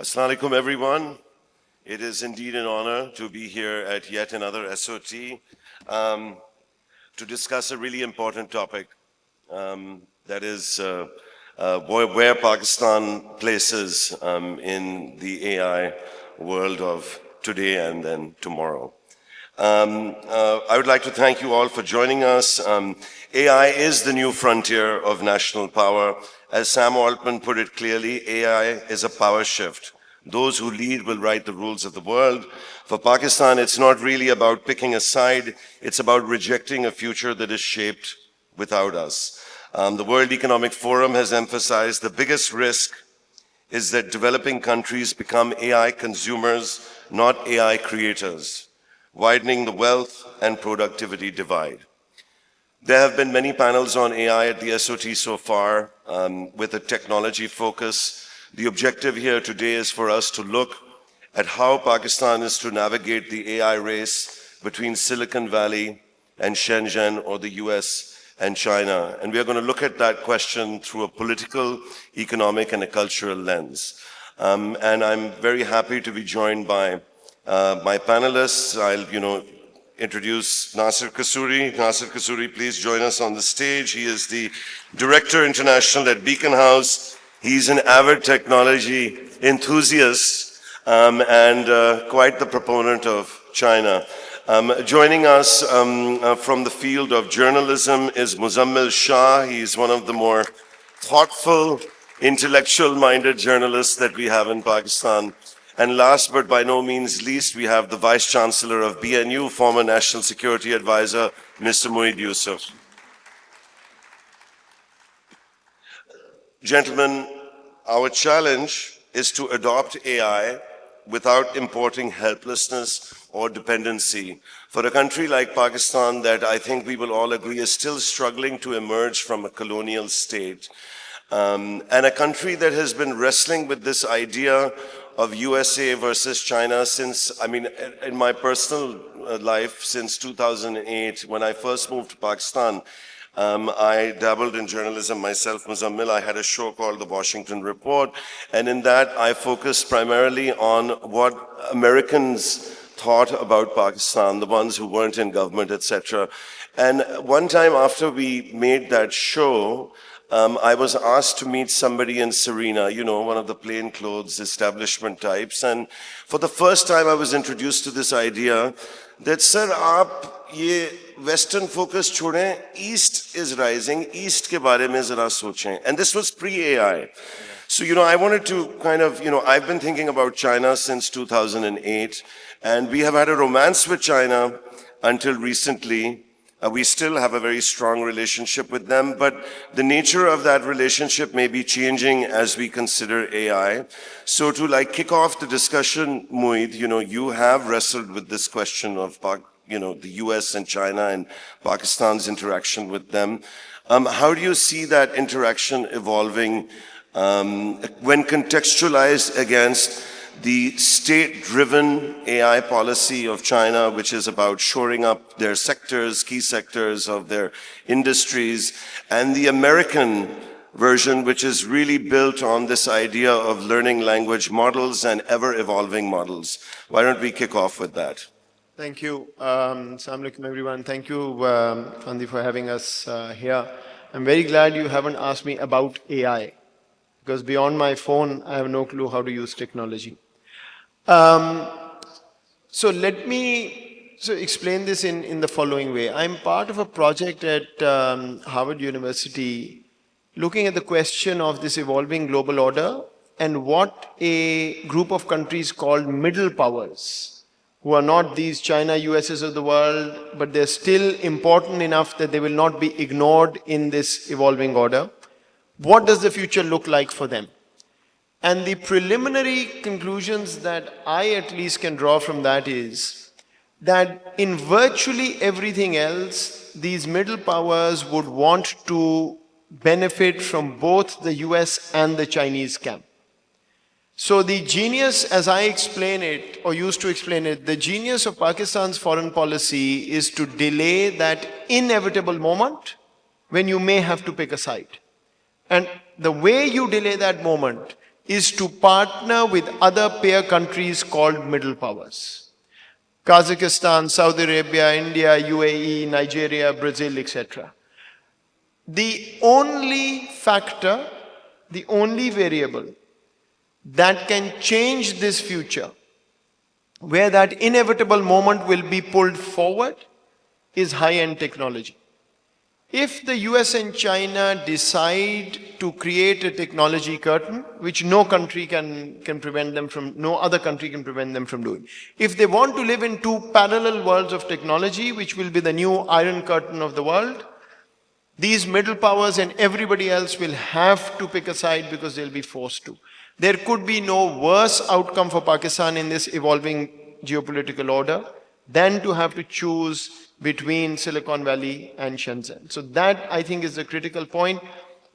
Assalamu alaikum, everyone. It is indeed an honor to be here at yet another SOT to discuss a really important topic that is where Pakistan places in the AI world of today and then tomorrow. I would like to thank you all for joining us. AI is the new frontier of national power. As Sam Altman put it clearly, AI is a power shift. Those who lead will write the rules of the world. For Pakistan, it's not really about picking a side. It's about rejecting a future that is shaped without us. The World Economic Forum has emphasized the biggest risk is that developing countries become AI consumers, not AI creators, widening the wealth and productivity divide. There have been many panels on AI at the SOT so far with a technology focus. The objective here today is for us to look at how Pakistan is to navigate the AI race between Silicon Valley and Shenzhen, or the US and China. And we are going to look at that question through a political, economic, and a cultural lens. And I'm very happy to be joined by my panelists. I'll, introduce Nasser Kasoori. Nasser Kasoori, please join us on the stage. He is the Director International at Beacon House. He's an avid technology enthusiast and quite the proponent of China. Joining us from the field of journalism is Muzammil Shah. He's one of the more thoughtful, intellectual-minded journalists that we have in Pakistan. And last but by no means least, we have the Vice Chancellor of BNU, former National Security Advisor, Mr. Mueed Yusuf. Gentlemen, our challenge is to adopt AI without importing helplessness or dependency. For a country like Pakistan that I think we will all agree is still struggling to emerge from a colonial state, and a country that has been wrestling with this idea of USA versus China since, in my personal life, since 2008, when I first moved to Pakistan. I dabbled in journalism myself, Muzammil. I had a show called The Washington Report, and in that I focused primarily on what Americans thought about Pakistan, the ones who weren't in government, etc. And one time after we made that show, I was asked to meet somebody in Serena, one of the plainclothes establishment types. And for the first time, I was introduced to this idea that, sir, aap ye Western focus chodein, East is rising, East ke baare mein zara sochein. And this was pre-AI. So, I wanted to kind of, I've been thinking about China since 2008, and we have had a romance with China until recently. We still have a very strong relationship with them, but the nature of that relationship may be changing as we consider AI. So to kick off the discussion, Mueed, you have wrestled with this question of the US and China and Pakistan's interaction with them. How do you see that interaction evolving when contextualized against the state-driven AI policy of China, which is about shoring up their sectors, key sectors of their industries, and the American version, which is really built on this idea of learning language models and ever-evolving models? Why don't we kick off with that? Thank you. Assalamu alaikum, everyone. Thank you, Andy, for having us here. I'm very glad you haven't asked me about AI, because beyond my phone, I have no clue how to use technology. So let me explain this in the following way. I'm part of a project at Harvard University looking at the question of this evolving global order and what a group of countries called middle powers, who are not these China, USs of the world, but they're still important enough that they will not be ignored in this evolving order. What does the future look like for them? And the preliminary conclusions that I at least can draw from that is that in virtually everything else, these middle powers would want to benefit from both the US and the Chinese camp. So the genius, as I explain it, or used to explain it, the genius of Pakistan's foreign policy is to delay that inevitable moment when you may have to pick a side. And the way you delay that moment is to partner with other peer countries called middle powers. Kazakhstan, Saudi Arabia, India, UAE, Nigeria, Brazil, etc. The only factor, the only variable that can change this future, where that inevitable moment will be pulled forward, is high-end technology. If the US and China decide to create a technology curtain, which no country can prevent them from, no other country can prevent them from doing. If they want to live in two parallel worlds of technology, which will be the new iron curtain of the world, these middle powers and everybody else will have to pick a side because they'll be forced to. There could be no worse outcome for Pakistan in this evolving geopolitical order than to have to choose between Silicon Valley and Shenzhen. So that, I think, is the critical point.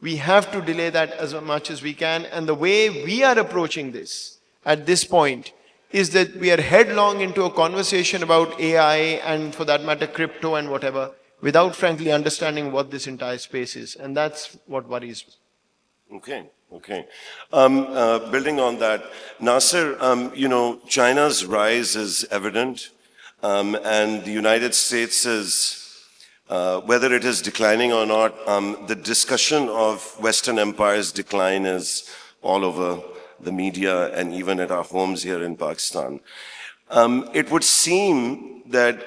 We have to delay that as much as we can. And the way we are approaching this at this point is that we are headlong into a conversation about AI and, for that matter, crypto and whatever, without frankly understanding what this entire space is. And that's what worries me. Okay, okay. Building on that, Nasser, China's rise is evident. And the United States is, whether it is declining or not, the discussion of Western empire's decline is all over the media and even at our homes here in Pakistan. It would seem that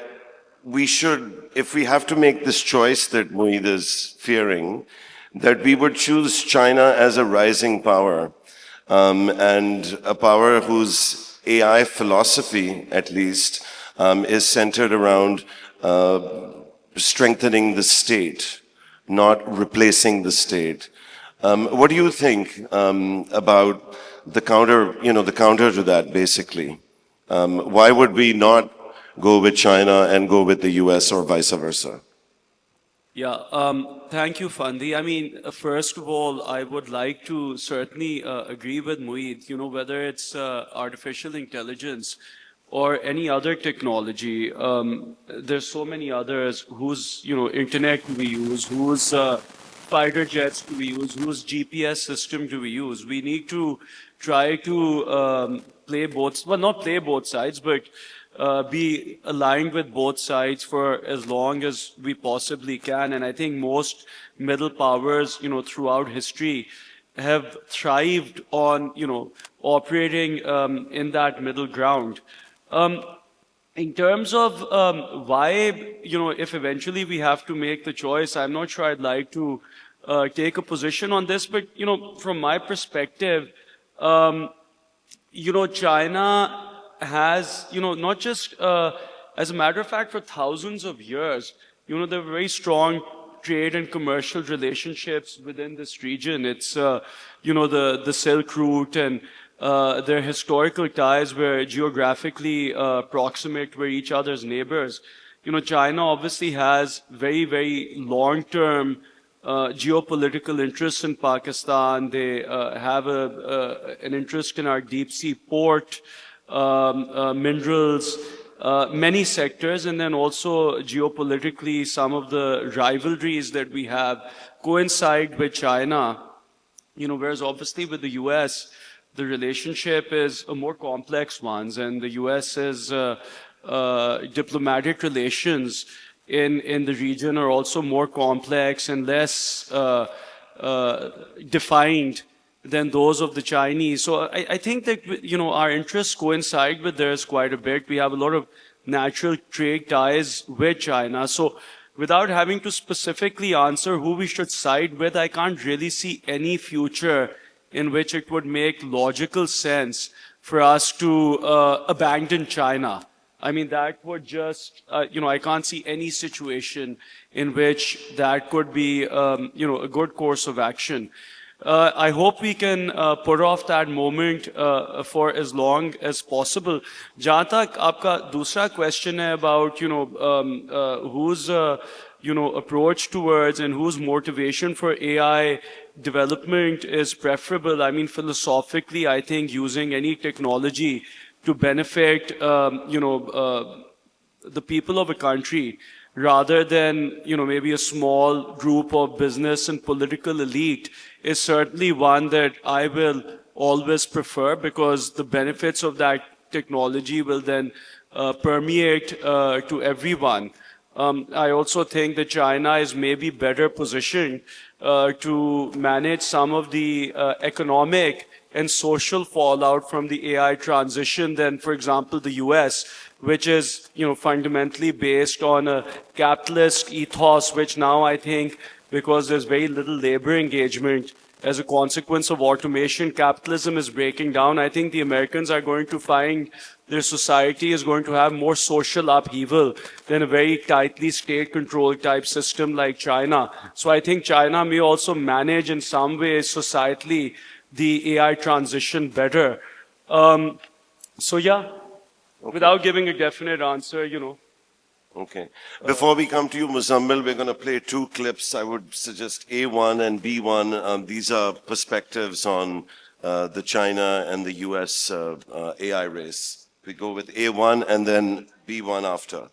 we should, if we have to make this choice that Moeed is fearing, that we would choose China as a rising power, and a power whose AI philosophy, at least, is centered around strengthening the state, not replacing the state. What do you think about the counter, the counter to that, basically? Why would we not go with China and go with the US or vice versa? Yeah, thank you, Fandi. I mean, first of all, I would like to certainly agree with Moeed, whether it's artificial intelligence or any other technology. There's so many others whose, internet we use, whose fighter jets do we use, whose GPS system do we use. We need to try to play both, well, not play both sides, but be aligned with both sides for as long as we possibly can. And I think most middle powers, throughout history have thrived on, operating in that middle ground. In terms of why, if eventually we have to make the choice, I'm not sure I'd like to take a position on this, but, from my perspective, China has, not just, as a matter of fact, for thousands of years, there are very strong trade and commercial relationships within this region. It's, the Silk Route, and their historical ties were geographically proximate, were each other's neighbors. China obviously has very, very long-term geopolitical interests in Pakistan. They have an interest in our deep sea port, minerals, many sectors, and then also geopolitically, some of the rivalries that we have coincide with China. Whereas obviously with the US, the relationship is a more complex one, and the US's diplomatic relations in the region are also more complex and less defined than those of the Chinese. So I think that, our interests coincide with theirs quite a bit. We have a lot of natural trade ties with China. So without having to specifically answer who we should side with, I can't really see any future in which it would make logical sense for us to abandon China. I mean, that would just, I can't see any situation in which that could be, a good course of action. I hope we can put off that moment for as long as possible. Jahan tak aapka dusra question hai about, whose, approach towards and whose motivation for AI development is preferable. I mean, philosophically, I think using any technology to benefit, the people of a country rather than, maybe a small group of business and political elite is certainly one that I will always prefer, because the benefits of that technology will then permeate to everyone. I also think that China is maybe better positioned to manage some of the economic and social fallout from the AI transition than, for example, the US, which is, fundamentally based on a capitalist ethos, which now I think, because there's very little labor engagement as a consequence of automation, capitalism is breaking down. I think the Americans are going to find their society is going to have more social upheaval than a very tightly state-controlled type system like China. So I think China may also manage in some ways societally the AI transition better. So yeah, without giving a definite answer, Okay. Before we come to you, Muzammil, we're going to play two clips. I would suggest A1 and B1. These are perspectives on the China and the US AI race. We go with A1 and then B1 after.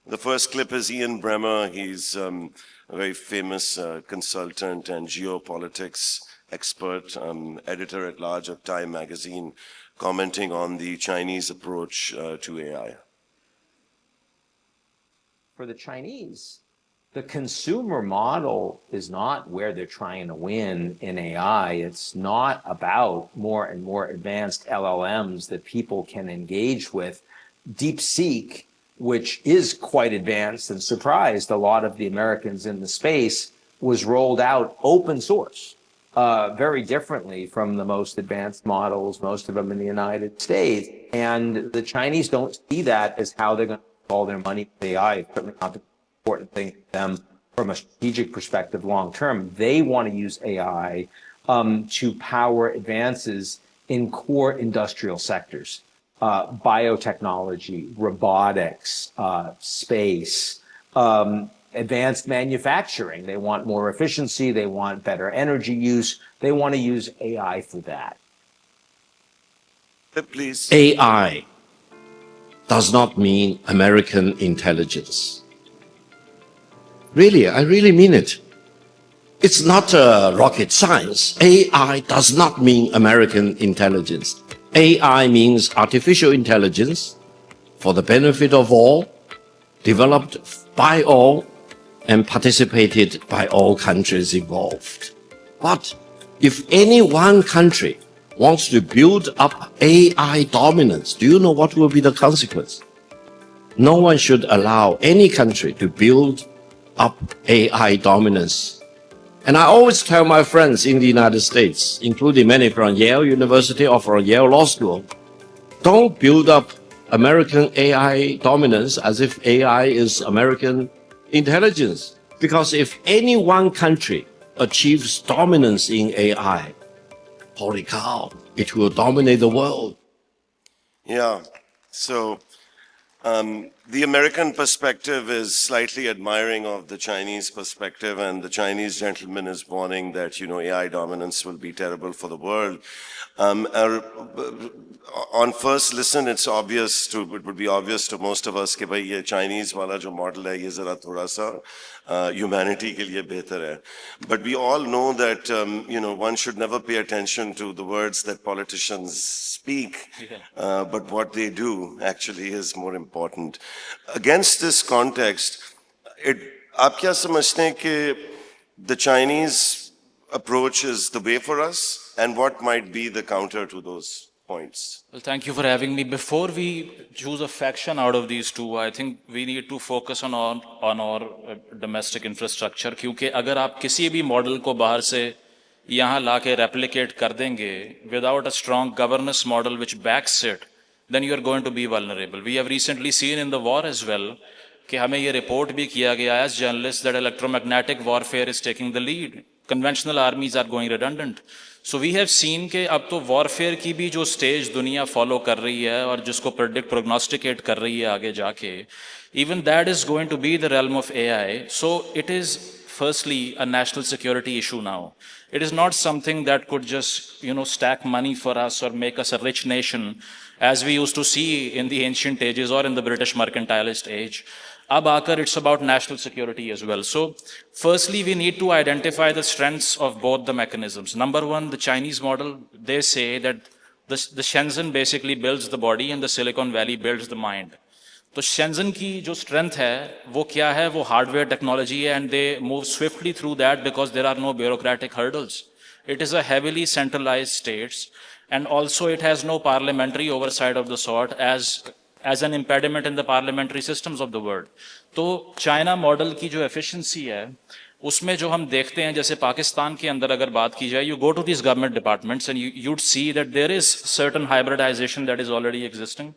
The first clip is Ian Bremmer. He's a very famous consultant and geopolitics expert, editor-at-large of Time magazine, commenting on the Chinese approach to AI. For the Chinese, the consumer model is not where they're trying to win in AI. It's not about more and more advanced LLMs that people can engage with. DeepSeek, which is quite advanced and surprised a lot of the Americans in the space, was rolled out open source. Very differently from the most advanced models, most of them in the United States. And the Chinese don't see that as how they're going to make all their money with AI. It's certainly not the important thing to them from a strategic perspective long term. They want to use AI to power advances in core industrial sectors, biotechnology, robotics, space, advanced manufacturing. They want more efficiency. They want better energy use. They want to use AI for that. Please. AI does not mean American intelligence. Really, I really mean it. It's not rocket science. AI does not mean American intelligence. AI means artificial intelligence for the benefit of all, developed by all, and participated by all countries involved. But if any one country wants to build up AI dominance, do you know what will be the consequence? No one should allow any country to build up AI dominance. And I always tell my friends in the United States, including many from Yale University or from Yale Law School, don't build up American AI dominance as if AI is American intelligence. Because if any one country achieves dominance in AI, holy cow, it will dominate the world. Yeah. So the American perspective is slightly admiring of the Chinese perspective, and the Chinese gentleman is warning that, AI dominance will be terrible for the world. On first listen, it would be obvious to most of us that this Chinese wala jo model hai, ye zara thoda sa humanity ke liye behtar hai. But we all know that, one should never pay attention to the words that politicians speak, but what they do actually is more important. Against this context, aap kya samajhte hain ki the Chinese approach is the way for us, and what might be the counter to those points? Well, thank you for having me. Before we choose a faction out of these two, I think we need to focus on our domestic infrastructure. क्योंकि अगर आप किसी भी model को बाहर से यहाँ लाके replicate कर देंगे without a strong governance model which backs it, then you are going to be vulnerable. We have recently seen in the war as well कि हमें ये report भी किया गया as journalists that electromagnetic warfare is taking the lead. Conventional armies are going redundant. So we have seen कि अब तो warfare की भी जो stage दुनिया follow कर रही है और जिसको predict, prognosticate कर रही है आगे जाके, even that is going to be the realm of AI. So it is firstly a national security issue now. It is not something that could just, stack money for us or make us a rich nation as we used to see in the ancient ages or in the British mercantilist age. अब आकर it's about national security as well. So firstly, we need to identify the strengths of both the mechanisms. Number one, the Chinese model, they say that the Shenzhen basically builds the body and the Silicon Valley builds the mind. तो Shenzhen की जो strength है वो क्या है, वो hardware technology है, and they move swiftly through that because there are no bureaucratic hurdles. It is a heavily centralized states, and also it has no parliamentary oversight of the sort as an impediment in the parliamentary systems of the world. तो China model की जो efficiency है उसमें जो हम देखते हैं, जैसे पाकिस्तान के अंदर अगर बात की जाए, you go to this government departments and you'd see that there is certain hybridization that is already existing.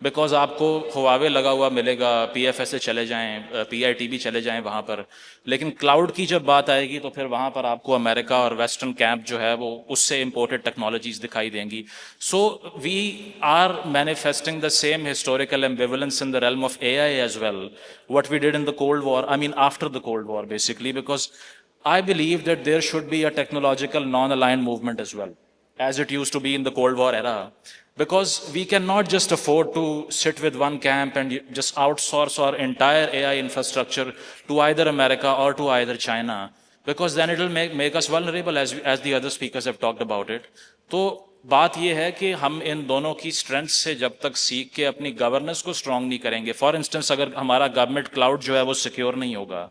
Because आपको हुआवे लगा हुआ मिलेगा, PFSA चले जाएं, PITB चले जाएं वहाँ पर, लेकिन क्लाउड की जब बात आएगी तो फिर वहाँ पर आपको अमेरिका और वेस्टर्न कैंप जो है वो उससे इम्पोर्टेड टेक्नोलॉजीज दिखाई देंगी. So we are manifesting the same historical ambivalence in the realm of AI as well, what we did in the Cold War, I mean after the Cold War basically, because I believe that there should be a technological non-aligned movement as well, as it used to be in the Cold War era. Because we cannot just afford to sit with one camp and just outsource our entire AI infrastructure to either America or to either China, because then it will make us vulnerable, as the other speakers have talked about it. तो बात ये है कि हम इन दोनों की strength से जब तक सीख के अपनी गवर्नेंस को स्ट्रांग नहीं करेंगे, फॉर इंस्टेंस अगर हमारा गवर्नमेंट क्लाउड जो है वो सिक्योर नहीं होगा,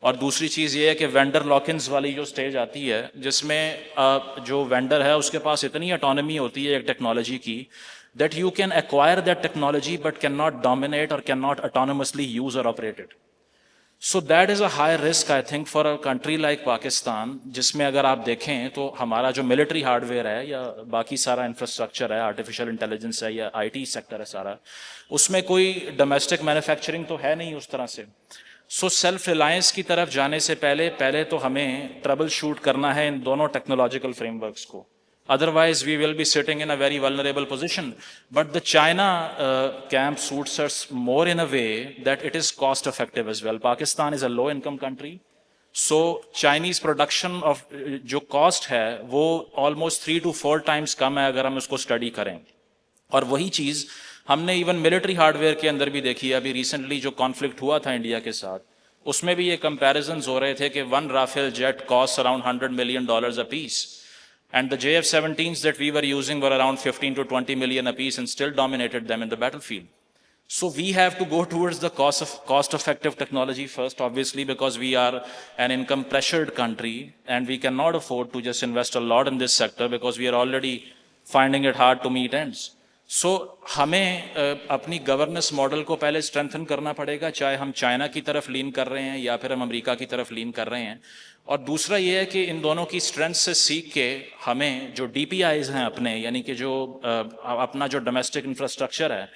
और दूसरी चीज़ ये है कि वेंडर लॉक-इन्स वाली जो स्टेज आती है जिसमें जो वेंडर है उसके पास इतनी ऑटोनॉमी होती है एक टेक्नोलॉजी की, that you can acquire that technology but cannot dominate or cannot autonomously use or operate it. So that is a high risk, I think, for a country like Pakistan, जिसमें अगर आप देखें तो हमारा जो मिलिट्री हार्डवेयर है या बाकी सारा इंफ्रास्ट्रक्चर है, आर्टिफिशियल इंटेलिजेंस है या IT सेक्टर है सारा, उसमें कोई डोमेस्टिक मैन्युफैक्चरिंग तो है नहीं उस तरह से. सो सेल्फ रिलायंस की तरफ जाने से पहले तो हमें ट्रबल शूट करना है इन दोनों टेक्नोलॉजिकल फ्रेमवर्क्स को, otherwise we will be sitting in a very vulnerable position. But the China camp suits us more in a way that it is cost effective as well. Pakistan is a low income country, so Chinese production of जो cost है वो almost 3 to 4 times कम है अगर हम उसको study करें. और वही चीज़ हमने इवन मिलिट्री हार्डवेयर के अंदर भी देखी है. अभी रिसेंटली जो कॉन्फ्लिक्ट हुआ था इंडिया के साथ, उसमें भी ये कंपैरिजन्स हो रहे थे कि one Rafale jet cost around $100 million a piece, and the JF-17s that we were using were around 15 to 20 million a piece and still dominated them in the battlefield. So we have to go towards the cost-effective technology first, obviously, because we are an income-pressured country and we cannot afford to just invest a lot in this sector because we are already finding it hard to meet ends. सो हमें अपनी governance model को पहले strengthen करना पड़ेगा, चाहे हम China की तरफ लीन कर रहे हैं या फिर हम अमेरिका की तरफ लीन कर रहे हैं. और दूसरा ये है कि इन दोनों की स्ट्रेंथ से सीख के हमें जो DPIs हैं अपने, यानी कि जो अपना जो डोमेस्टिक इंफ्रास्ट्रक्चर है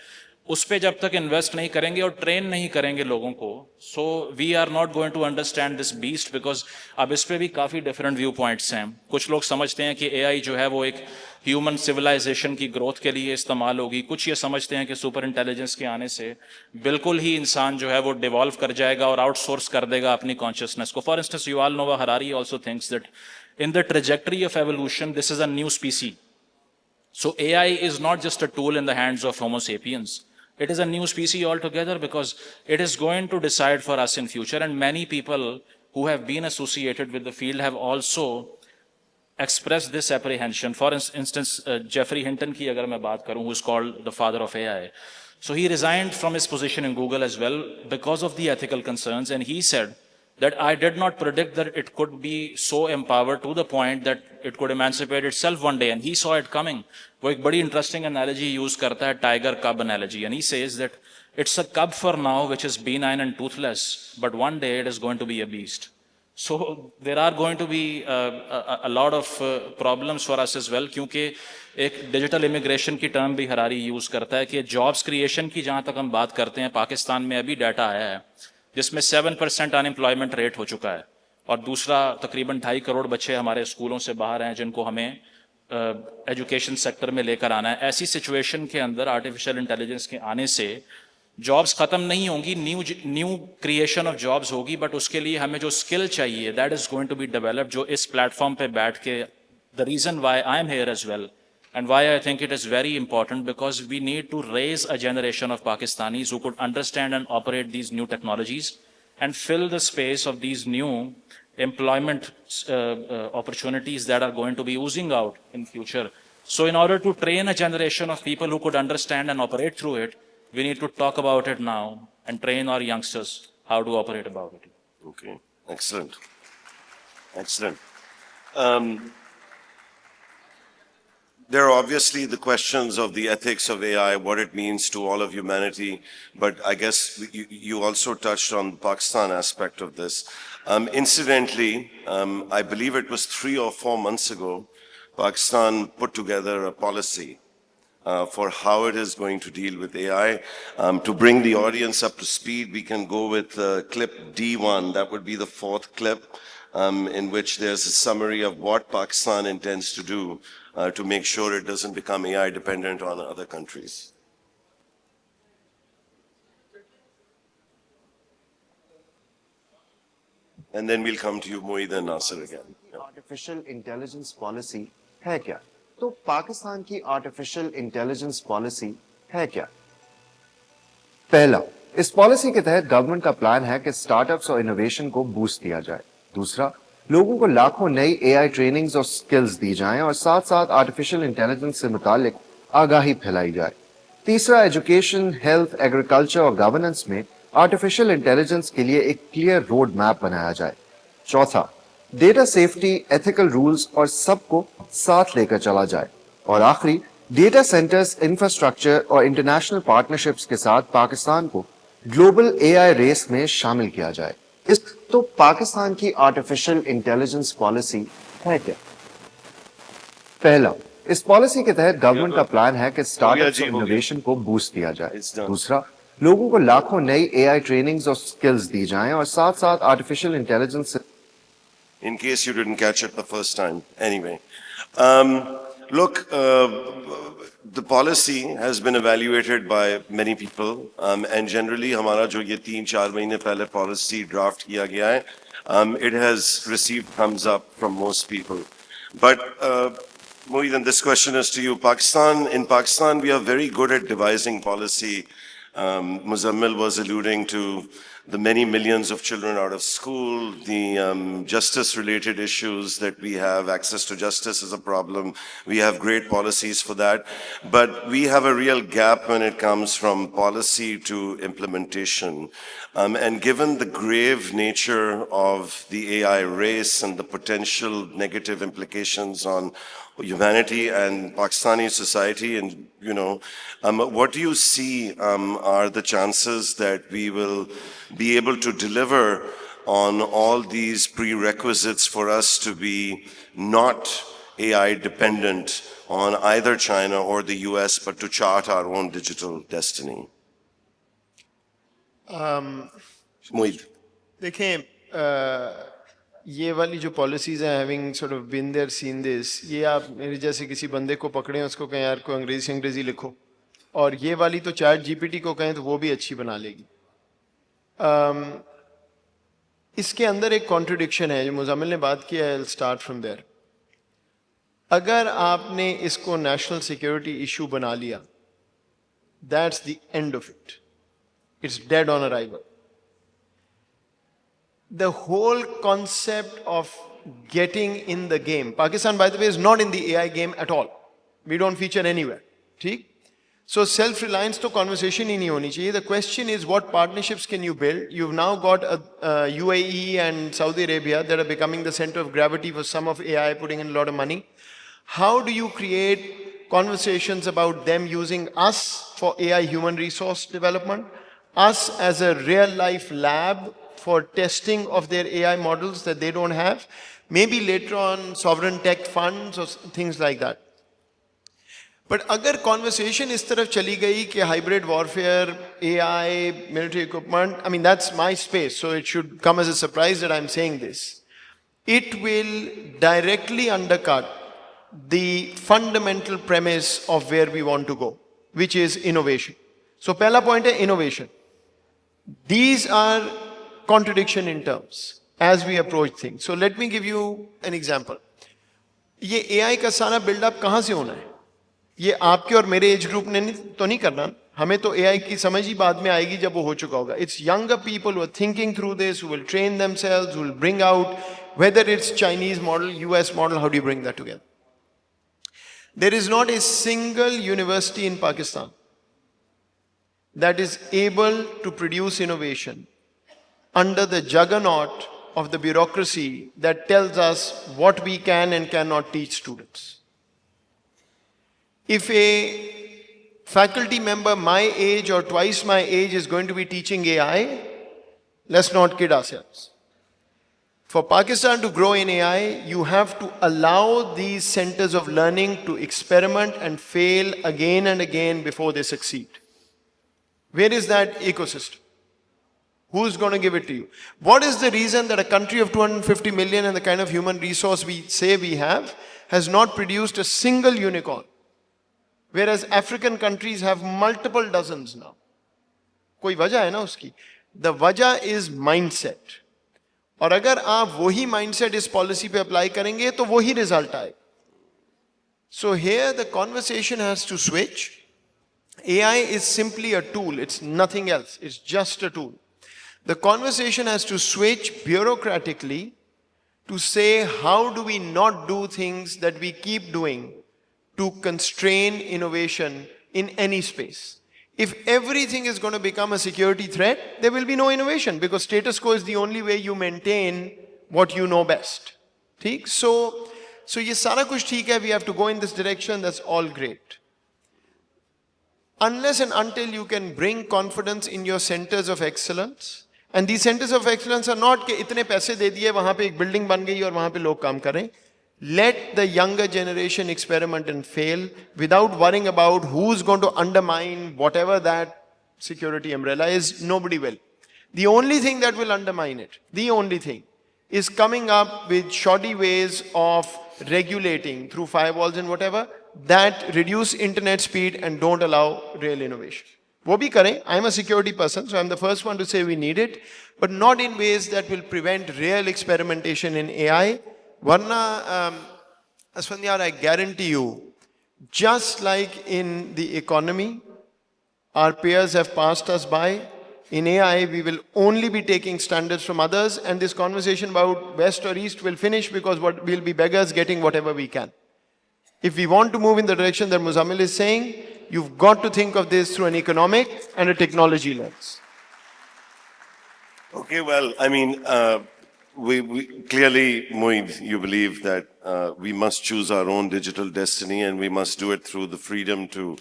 उस पर जब तक इन्वेस्ट नहीं करेंगे और ट्रेन नहीं करेंगे लोगों को, so we are not going to understand this beast. Because अब इस पर भी काफ़ी डिफरेंट व्यू पॉइंट्स हैं. कुछ लोग समझते हैं कि AI जो है वो एक ह्यूमन सिविलाइजेशन की ग्रोथ के लिए इस्तेमाल होगी, कुछ ये समझते हैं कि सुपर इंटेलिजेंस के आने से बिल्कुल ही इंसान जो है वो डिवॉल्व कर जाएगा और आउटसोर्स कर देगा अपनी कॉन्शियसनेस को. For instance Yuval Noah Harari also thinks that in the trajectory of evolution this is a new species. सो AI is not just a tool in the hands of Homo sapiens. It is a new species altogether because it is going to decide for us in future, and many people who have been associated with the field have also expressed this apprehension. For instance, Geoffrey Hinton की अगर मैं बात करूं, who is called the father of AI. So he resigned from his position in Google as well because of the ethical concerns, and he said that I did not predict that it could be so empowered to the point that it could emancipate itself one day, and he saw it coming. वो एक बड़ी interesting analogy use करता है, tiger cub analogy, and he says that it's a cub for now which is benign and toothless, but one day it is going to be a beast. So there are going to be a lot of problems for us as well, क्योंकि एक digital immigration की term भी Harari use करता है कि jobs creation की जहाँ तक हम बात करते हैं, पाकिस्तान में अभी डाटा आया है जिसमें 7% अनएम्प्लॉयमेंट रेट हो चुका है, और दूसरा तकरीबन 2.5 करोड़ बच्चे हमारे स्कूलों से बाहर हैं जिनको हमें एजुकेशन सेक्टर में लेकर आना है. ऐसी सिचुएशन के अंदर आर्टिफिशियल इंटेलिजेंस के आने से जॉब्स खत्म नहीं होंगी, न्यू क्रिएशन ऑफ जॉब्स होगी, बट उसके लिए हमें जो स्किल चाहिए that is going to be developed, जो इस प्लेटफॉर्म पे बैठ के the reason why I am here as well And why I think it is very important, because we need to raise a generation of Pakistanis who could understand and operate these new technologies and fill the space of these new employment opportunities that are going to be oozing out in future. So in order to train a generation of people who could understand and operate through it, we need to talk about it now and train our youngsters how to operate about it. Okay, excellent. Excellent. There are obviously the questions of the ethics of AI, what it means to all of humanity, but I guess you also touched on the Pakistan aspect of this. Incidentally, I believe it was 3 or 4 months ago, Pakistan put together a policy for how it is going to deal with AI. To bring the audience up to speed, we can go with clip D1, that would be the 4th clip, in which there's a summary of what Pakistan intends to do to make sure it doesn't become AI dependent on other countries. And then we'll come to you, Moeed and Nasir again. Yeah. Artificial intelligence policy है क्या? तो पाकिस्तान की artificial intelligence policy है क्या? पहला, इस policy के तहत गवर्नमेंट का प्लान है कि स्टार्टअप्स और इनोवेशन को बूस्ट दिया जाए। दूसरा, लोगों को लाखों नई एआई ट्रेनिंग्स और स्किल्स दी जाएं और साथ साथ आर्टिफिशियल इंटेलिजेंस से मुतालिक आगाही फैलाई जाए। तीसरा, एजुकेशन, हेल्थ, एग्रीकल्चर और गवर्नेंस में आर्टिफिशियल इंटेलिजेंस के लिए एक क्लियर रोड मैप बनाया जाए। चौथा, डेटा सेफ्टी, एथिकल रूल्स और सबको साथ लेकर चला जाए। और आखिरी, डेटा सेंटर्स, इंफ्रास्ट्रक्चर और इंटरनेशनल पार्टनरशिप्स के साथ पाकिस्तान को ग्लोबल एआई रेस में शामिल किया जाए। इस तो पाकिस्तान की आर्टिफिशियल इंटेलिजेंस पॉलिसी है क्या? पहला, इस पॉलिसी के तहत गवर्नमेंट का प्लान है कि स्टार्टअप्स और इनोवेशन को बूस्ट दिया जाए। दूसरा, लोगों को लाखों नई एआई ट्रेनिंग्स और स्किल्स दी जाएं और साथ साथ आर्टिफिशियल इंटेलिजेंस से In case you didn't catch it the first time. Anyway, look, the policy has been evaluated by many people, and generally, हमारा जो ये 3-4 महीने पहले policy draft किया गया है, it has received thumbs up from most people. But Moeed, this question is to you. In Pakistan, we are very good at devising policy. Muzammil was alluding to the many millions of children out of school, the justice-related issues that we have. Access to justice is a problem. We have great policies for that. But we have a real gap when it comes from policy to implementation. And given the grave nature of the AI race and the potential negative implications on humanity and Pakistani society, and what do you see are the chances that we will be able to deliver on all these prerequisites for us to be not AI dependent on either China or the US, but to chart our own digital destiny? Moeed. देखें, ये वाली जो policies हैं, having sort of been there seen this, ये आप मेरे जैसे किसी बंदे को पकड़ें, उसको कहें यार को अंग्रेजी लिखो, और ये वाली तो चैट जीपीटी को कहें तो वो भी अच्छी बना लेगी। इसके अंदर एक कॉन्ट्रडिक्शन है जो मुजामिल ने बात किया है। Start from there. अगर आपने इसको नेशनल सिक्योरिटी इशू बना लिया, that's the end of it, it's dead on arrival. The whole concept of getting in the game, Pakistan, by the way, is not in the AI game at all. We don't feature anywhere. ठीक? So self-reliance to conversation ही नहीं होनी चाहिए. The question is, what partnerships can you build? You've now got UAE and Saudi Arabia that are becoming the center of gravity for some of AI, putting in a lot of money. How do you create conversations about them using us for AI human resource development, us as a real-life lab for testing of their AI models that they don't have, maybe later on sovereign tech funds or things like that. But अगर conversation इस तरफ चली गई कि hybrid warfare, AI, military equipment, I mean that's my space, so it should come as a surprise that I'm saying this. It will directly undercut the fundamental premise of where we want to go, which is innovation. So पहला point है innovation. These are contradiction in terms as we approach things. So let me give you an example. ये AI का सारा build up कहाँ से होना है? ये आपके और मेरे एज ग्रुप ने तो नहीं करना. हमें तो एआई की समझ ही बाद में आएगी जब वो हो चुका होगा. It's younger people who are thinking through this, who will train themselves, who will bring out, whether it's Chinese model, US model, how do you bring that together? There is not a single university in Pakistan that is able to produce innovation under the juggernaut of the bureaucracy that tells us what we can and cannot teach students. If a faculty member my age or twice my age is going to be teaching AI, let's not kid ourselves. For Pakistan to grow in AI, you have to allow these centers of learning to experiment and fail again and again before they succeed. Where is that ecosystem? Who's going to give it to you? What is the reason that a country of 250 million and the kind of human resource we say we have has not produced a single unicorn? Whereas African countries have multiple dozens now. कोई वजह है ना उसकी? The वजह is mindset. और अगर आप वही माइंडसेट इस पॉलिसी पे अप्लाई करेंगे तो वही रिजल्ट आए. So here the conversation has to switch. AI is simply a tool, it's nothing else, it's just a tool. The conversation has to switch bureaucratically to say, how do we not do things that we keep doing to constrain innovation in any space? If everything is going to become a security threat, there will be no innovation, because status quo is the only way you maintain what you know best. ठीक? So ये सारा कुछ ठीक है, we have to go in this direction, that's all great. Unless and until you can bring confidence in your centers of excellence, and these centers of excellence are not कि इतने पैसे दे दिए, वहाँ पे एक बिल्डिंग बन गई और वहाँ पे लोग काम करें. Let the younger generation experiment and fail without worrying about who's going to undermine whatever that security umbrella is. Nobody will. The only thing that will undermine it, the only thing, is coming up with shoddy ways of regulating through firewalls and whatever that reduce internet speed and don't allow real innovation. वो भी करें. I'm a security person, so I'm the first one to say we need it, but not in ways that will prevent real experimentation in AI. Varna, Asfandyar, I guarantee you, just like in the economy, our peers have passed us by, in AI we will only be taking standards from others, and this conversation about West or East will finish because we'll be beggars getting whatever we can. If we want to move in the direction that Muzammil is saying, you've got to think of this through an economic and a technology lens. Okay, well, I mean, we clearly, Moeed, you believe that we must choose our own digital destiny, and we must do it through the freedom to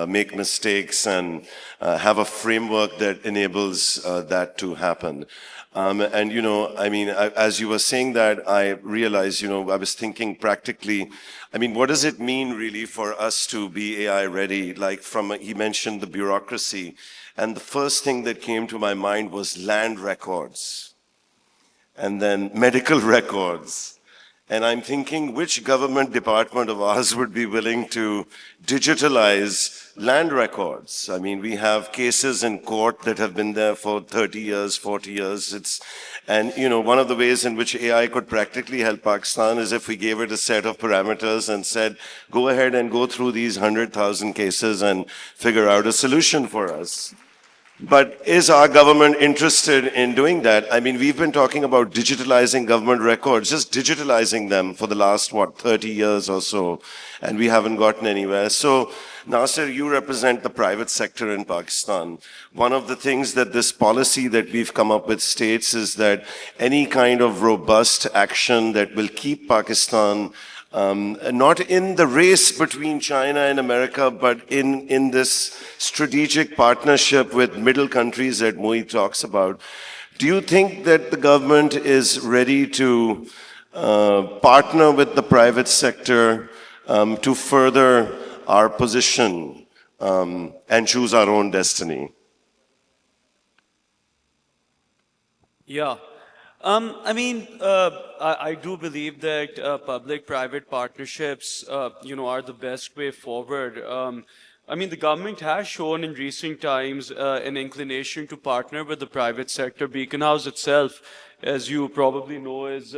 make mistakes and have a framework that enables that to happen. And, you know, I mean, as you were saying that, I realized, you know, I was thinking practically, I mean, what does it mean really for us to be AI ready? Like he mentioned the bureaucracy, and the first thing that came to my mind was land records. And then medical records. And I'm thinking, which government department of ours would be willing to digitalize land records? I mean, we have cases in court that have been there for 30 years, 40 years. And you know, one of the ways in which AI could practically help Pakistan is if we gave it a set of parameters and said, go ahead and go through these 100,000 cases and figure out a solution for us. But is our government interested in doing that? I mean, we've been talking about digitalizing government records, just digitalizing them for the last, 30 years or so, and we haven't gotten anywhere. So, Nasser, you represent the private sector in Pakistan. One of the things that this policy that we've come up with states is that any kind of robust action that will keep Pakistan not in the race between China and America, but in this strategic partnership with middle countries that Moeed talks about. Do you think that the government is ready to partner with the private sector to further our position and choose our own destiny? Yeah. I mean, I do believe that public-private partnerships, you know, are the best way forward. I mean, the government has shown in recent times an inclination to partner with the private sector. Beacon House itself, as you probably know, is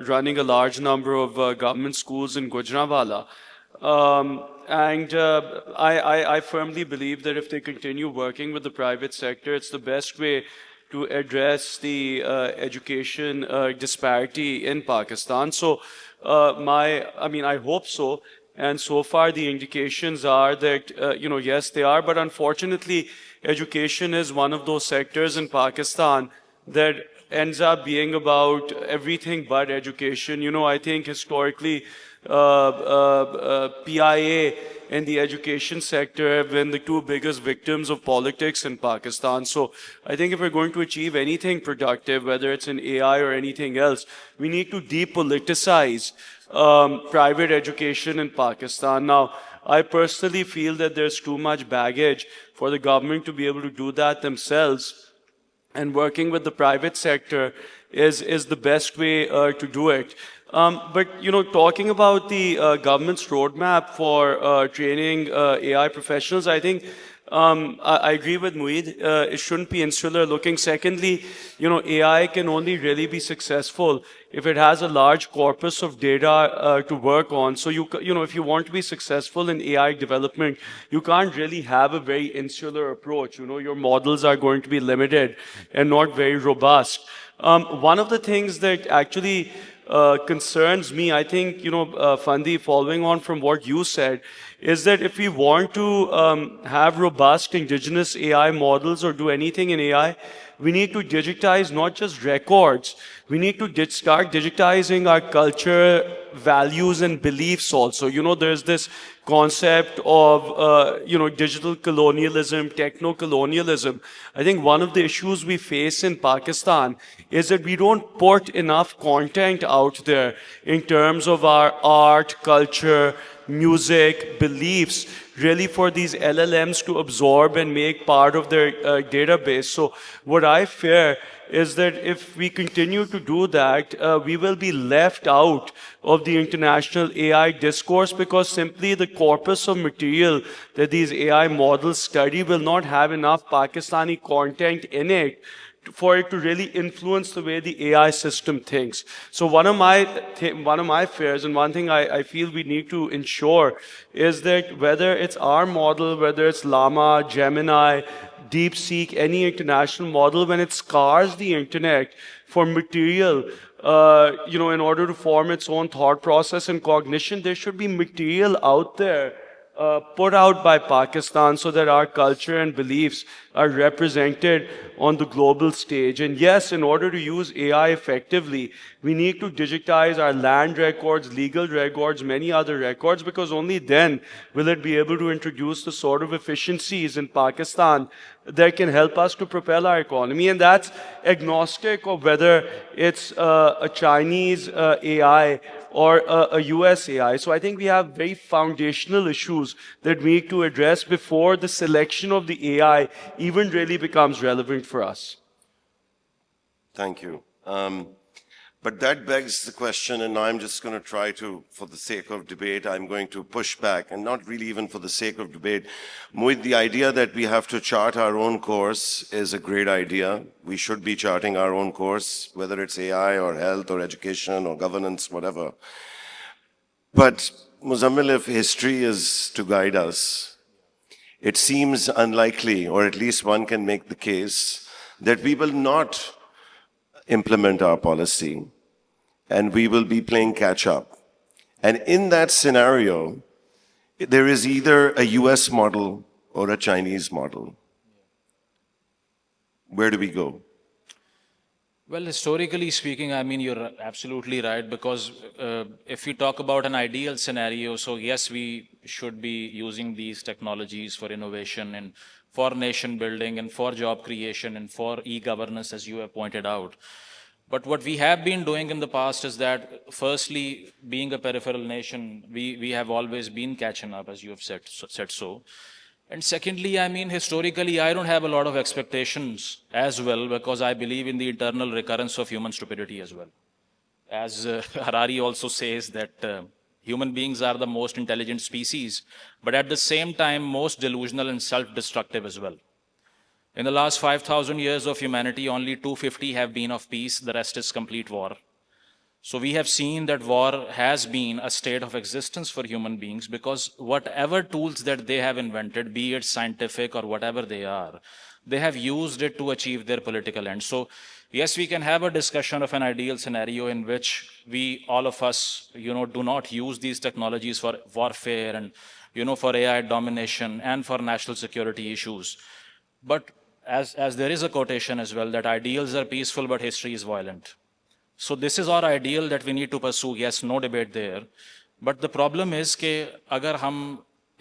running a large number of government schools in Gujranwala. I firmly believe that if they continue working with the private sector, it's the best way to address the education disparity in Pakistan. So, I hope so. And so far, the indications are that, yes, they are. But unfortunately, education is one of those sectors in Pakistan that ends up being about everything but education. I think historically, PIA and the education sector have been the two biggest victims of politics in Pakistan. So I think if we're going to achieve anything productive, whether it's in AI or anything else, we need to depoliticize private education in Pakistan. Now, I personally feel that there's too much baggage for the government to be able to do that themselves, and working with the private sector is the best way to do it. But talking about the government's roadmap for training AI professionals, I think I agree with Mueed. It shouldn't be insular looking. Secondly, AI can only really be successful if it has a large corpus of data to work on. So if you want to be successful in AI development, you can't really have a very insular approach. Your models are going to be limited and not very robust. One of the things that actually concerns me, I think, Fandi, following on from what you said, is that if we want to have robust indigenous AI models or do anything in AI, we need to digitize not just records, we need to start digitizing our culture, values, and beliefs also. There's this concept of, digital colonialism, techno-colonialism. I think one of the issues we face in Pakistan is that we don't put enough content out there in terms of our art, culture, music, beliefs, really for these LLMs to absorb and make part of their database. So what I fear is that if we continue to do that, we will be left out of the international AI discourse, because simply the corpus of material that these AI models study will not have enough Pakistani content in it for it to really influence the way the AI system thinks. So one of my fears, and one thing I feel we need to ensure, is that whether it's our model, whether it's Llama, Gemini, DeepSeek, any international model, when it scars the internet for material, in order to form its own thought process and cognition, there should be material out there put out by Pakistan so that our culture and beliefs are represented on the global stage. And yes, in order to use AI effectively, we need to digitize our land records, legal records, many other records, because only then will it be able to introduce the sort of efficiencies in Pakistan that can help us to propel our economy. And that's agnostic of whether it's a Chinese AI or a US AI. So I think we have very foundational issues that we need to address before the selection of the AI even really becomes relevant for us. Thank you. But that begs the question, and I'm just going to try to, for the sake of debate, I'm going to push back, and not really even for the sake of debate. Mueed, the idea that we have to chart our own course is a great idea. We should be charting our own course, whether it's AI or health or education or governance, whatever. But Muzammil, if history is to guide us, it seems unlikely, or at least one can make the case, that we will not implement our policy and we will be playing catch up. And in that scenario, there is either a US model or a Chinese model. Where do we go? Well, historically speaking, I mean, you're absolutely right, because if we talk about an ideal scenario, so yes, we should be using these technologies for innovation and for nation building and for job creation and for e-governance, as you have pointed out. But what we have been doing in the past is that, firstly, being a peripheral nation, we have always been catching up, as you have said so. And secondly, I mean, historically, I don't have a lot of expectations as well, because I believe in the eternal recurrence of human stupidity as well. As Harari also says that human beings are the most intelligent species, but at the same time, most delusional and self-destructive as well. In the last 5,000 years of humanity, only 250 have been of peace, the rest is complete war. So we have seen that war has been a state of existence for human beings because whatever tools that they have invented, be it scientific or whatever they are, they have used it to achieve their political ends. So yes, we can have a discussion of an ideal scenario in which we, all of us, do not use these technologies for warfare and, for AI domination and for national security issues. But as there is a quotation as well, that ideals are peaceful, but history is violent. So this is our ideal that we need to pursue. Yes, no debate there. But the problem is कि अगर हम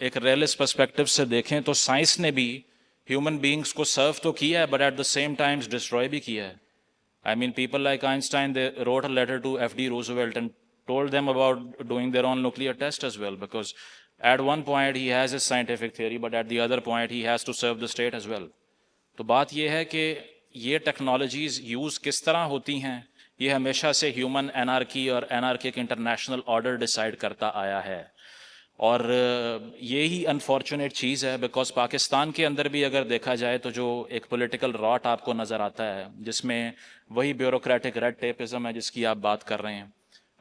एक realist perspective से देखें तो science ने भी human beings को serve तो किया है, but at the same time destroy भी किया है. I mean, people like Einstein, they wrote a letter to F.D. Roosevelt and told them about doing their own nuclear test as well, because at one point he has his scientific theory, but at the other point he has to serve the state as well. तो बात ये है कि ये technologies use किस तरह होती हैं, ये हमेशा से ह्यूमन एनार्की और एनार्किक इंटरनेशनल ऑर्डर डिसाइड करता आया है. और ये ही अनफॉर्चुनेट चीज़ है, बिकॉज पाकिस्तान के अंदर भी अगर देखा जाए तो जो एक पॉलिटिकल रॉट आपको नज़र आता है, जिसमें वही ब्यूरोक्रेटिक रेड टेपिज्म है जिसकी आप बात कर रहे हैं.